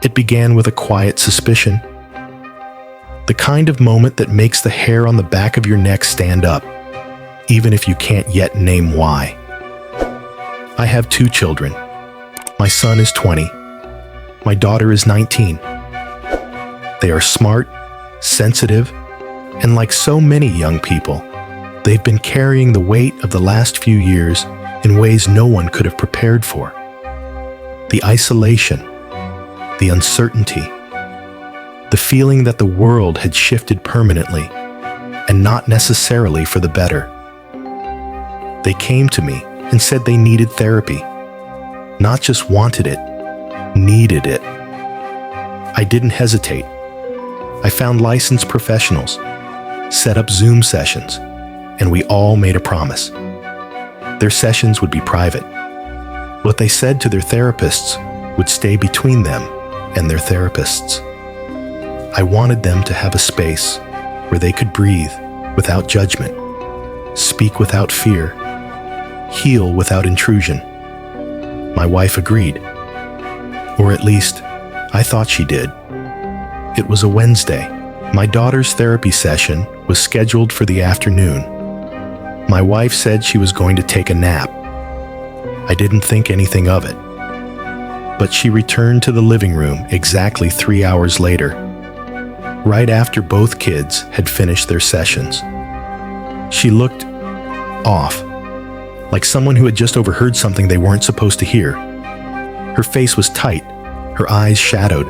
It began with a quiet suspicion. The kind of moment that makes the hair on the back of your neck stand up, even if you can't yet name why. I have 2 children. My son is 20. My daughter is 19. They are smart, sensitive, and like so many young people, they've been carrying the weight of the last few years in ways no one could have prepared for. The isolation, the uncertainty, the feeling that the world had shifted permanently, and not necessarily for the better. They came to me and said they needed therapy. Not just wanted it, needed it. I didn't hesitate. I found licensed professionals, set up Zoom sessions, and we all made a promise. Their sessions would be private. What they said to their therapists would stay between them and their therapists. I wanted them to have a space where they could breathe without judgment, speak without fear, heal without intrusion. My wife agreed. Or at least, I thought she did. It was a Wednesday. My daughter's therapy session was scheduled for the afternoon. My wife said she was going to take a nap. I didn't think anything of it. But she returned to the living room exactly 3 hours later, right after both kids had finished their sessions. She looked off, like someone who had just overheard something they weren't supposed to hear. Her face was tight, her eyes shadowed.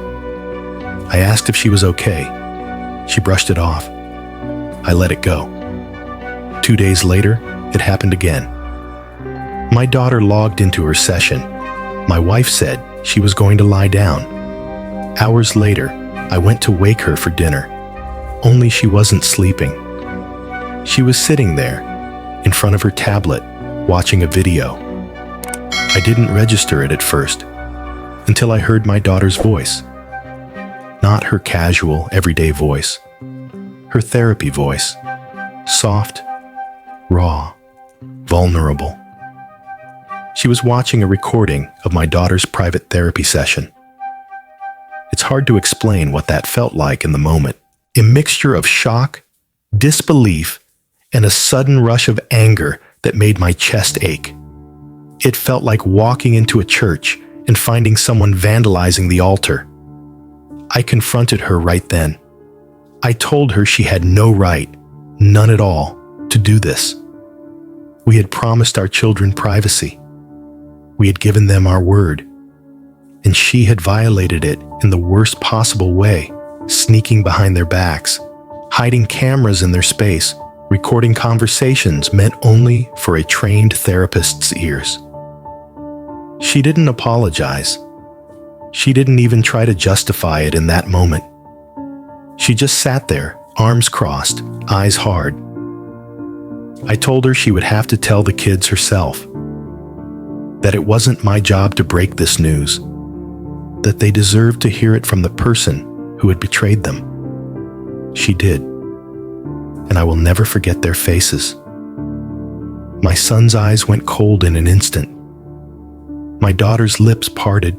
I asked if she was okay. She brushed it off. I let it go. 2 days later, it happened again. My daughter logged into her session. My wife said she was going to lie down. Hours later, I went to wake her for dinner, only she wasn't sleeping. She was sitting there, in front of her tablet, watching a video. I didn't register it at first, until I heard my daughter's voice. Not her casual, everyday voice. Her therapy voice. Soft, raw, vulnerable. She was watching a recording of my daughter's private therapy session. It's hard to explain what that felt like in the moment. A mixture of shock, disbelief, and a sudden rush of anger that made my chest ache. It felt like walking into a church and finding someone vandalizing the altar. I confronted her right then. I told her she had no right, none at all, to do this. We had promised our children privacy. We had given them our word. And she had violated it in the worst possible way, sneaking behind their backs, hiding cameras in their space, recording conversations meant only for a trained therapist's ears. She didn't apologize. She didn't even try to justify it in that moment. She just sat there, arms crossed, eyes hard. I told her she would have to tell the kids herself, that it wasn't my job to break this news, that they deserved to hear it from the person who had betrayed them. She did, and I will never forget their faces. My son's eyes went cold in an instant. My daughter's lips parted,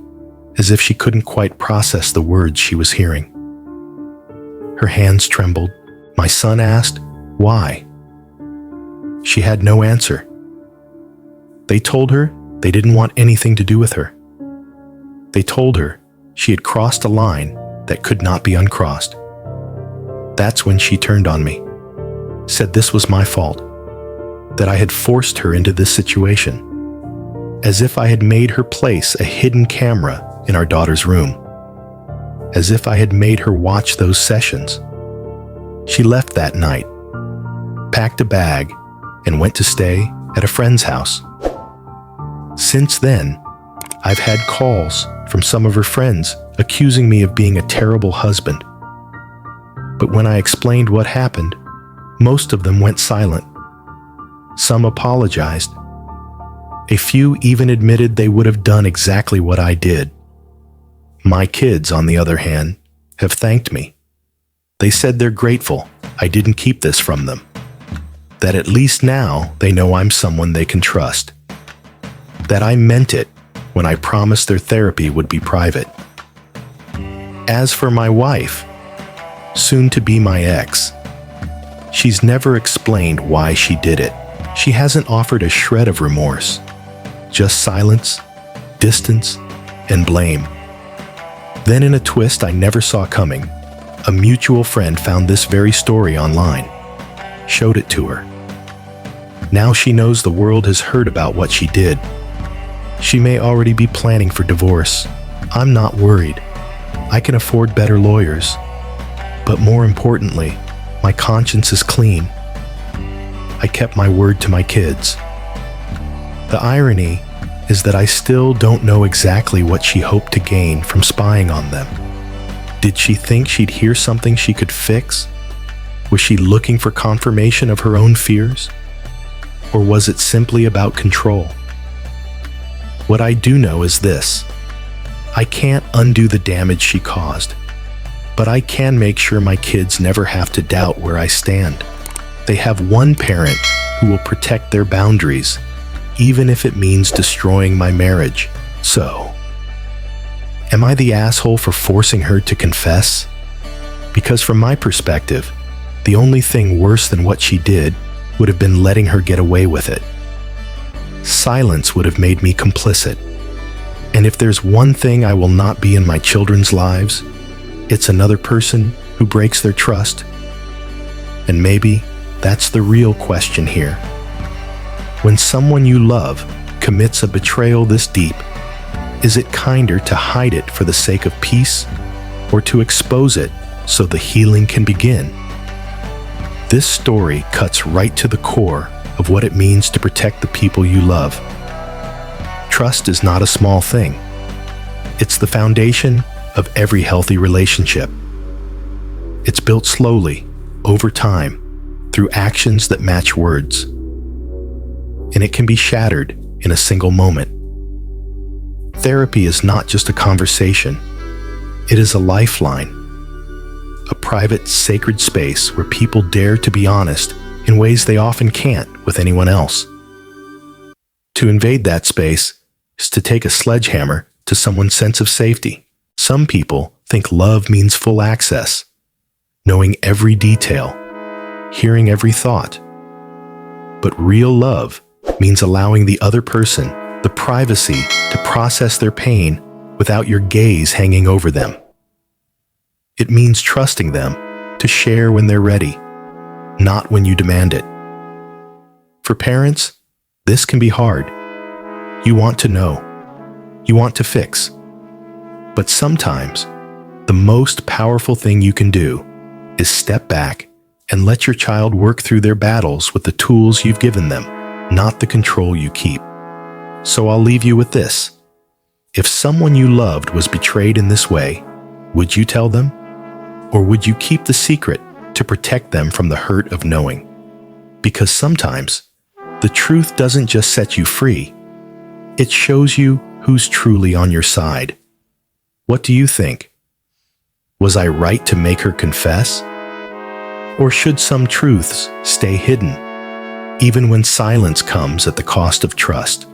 as if she couldn't quite process the words she was hearing. Her hands trembled. My son asked, "Why?" She had no answer. They told her they didn't want anything to do with her. They told her she had crossed a line that could not be uncrossed. That's when she turned on me, said this was my fault, that I had forced her into this situation, as if I had made her place a hidden camera in our daughter's room, as if I had made her watch those sessions. She left that night, packed a bag, and went to stay at a friend's house. Since then, I've had calls from some of her friends accusing me of being a terrible husband. But when I explained what happened, most of them went silent. Some apologized. A few even admitted they would have done exactly what I did. My kids, on the other hand, have thanked me. They said they're grateful I didn't keep this from them, that at least now they know I'm someone they can trust, that I meant it when I promised their therapy would be private. As for my wife, soon to be my ex, she's never explained why she did it. She hasn't offered a shred of remorse, just silence, distance, and blame. Then in a twist I never saw coming, a mutual friend found this very story online, showed it to her. Now she knows the world has heard about what she did. She may already be planning for divorce. I'm not worried. I can afford better lawyers. But more importantly, my conscience is clean. I kept my word to my kids. The irony is that I still don't know exactly what she hoped to gain from spying on them. Did she think she'd hear something she could fix? Was she looking for confirmation of her own fears? Or was it simply about control? What I do know is this: I can't undo the damage she caused, but I can make sure my kids never have to doubt where I stand. They have one parent who will protect their boundaries, even if it means destroying my marriage. So, am I the asshole for forcing her to confess? Because from my perspective, the only thing worse than what she did would have been letting her get away with it. Silence would have made me complicit. And if there's one thing I will not be in my children's lives, it's another person who breaks their trust. And maybe that's the real question here. When someone you love commits a betrayal this deep, is it kinder to hide it for the sake of peace, or to expose it so the healing can begin? This story cuts right to the core of what it means to protect the people you love. Trust is not a small thing. It's the foundation of every healthy relationship. It's built slowly, over time, through actions that match words. And it can be shattered in a single moment. Therapy is not just a conversation. It is a lifeline. A private, sacred space where people dare to be honest in ways they often can't with anyone else. To invade that space is to take a sledgehammer to someone's sense of safety. Some people think love means full access, knowing every detail, hearing every thought. But real love means allowing the other person the privacy to process their pain without your gaze hanging over them. It means trusting them to share when they're ready, not when you demand it. For parents, this can be hard. You want to know. You want to fix. But sometimes, the most powerful thing you can do is step back and let your child work through their battles with the tools you've given them, not the control you keep. So I'll leave you with this. If someone you loved was betrayed in this way, would you tell them? Or would you keep the secret to protect them from the hurt of knowing? Because sometimes, the truth doesn't just set you free. It shows you who's truly on your side. What do you think? Was I right to make her confess? Or should some truths stay hidden, even when silence comes at the cost of trust?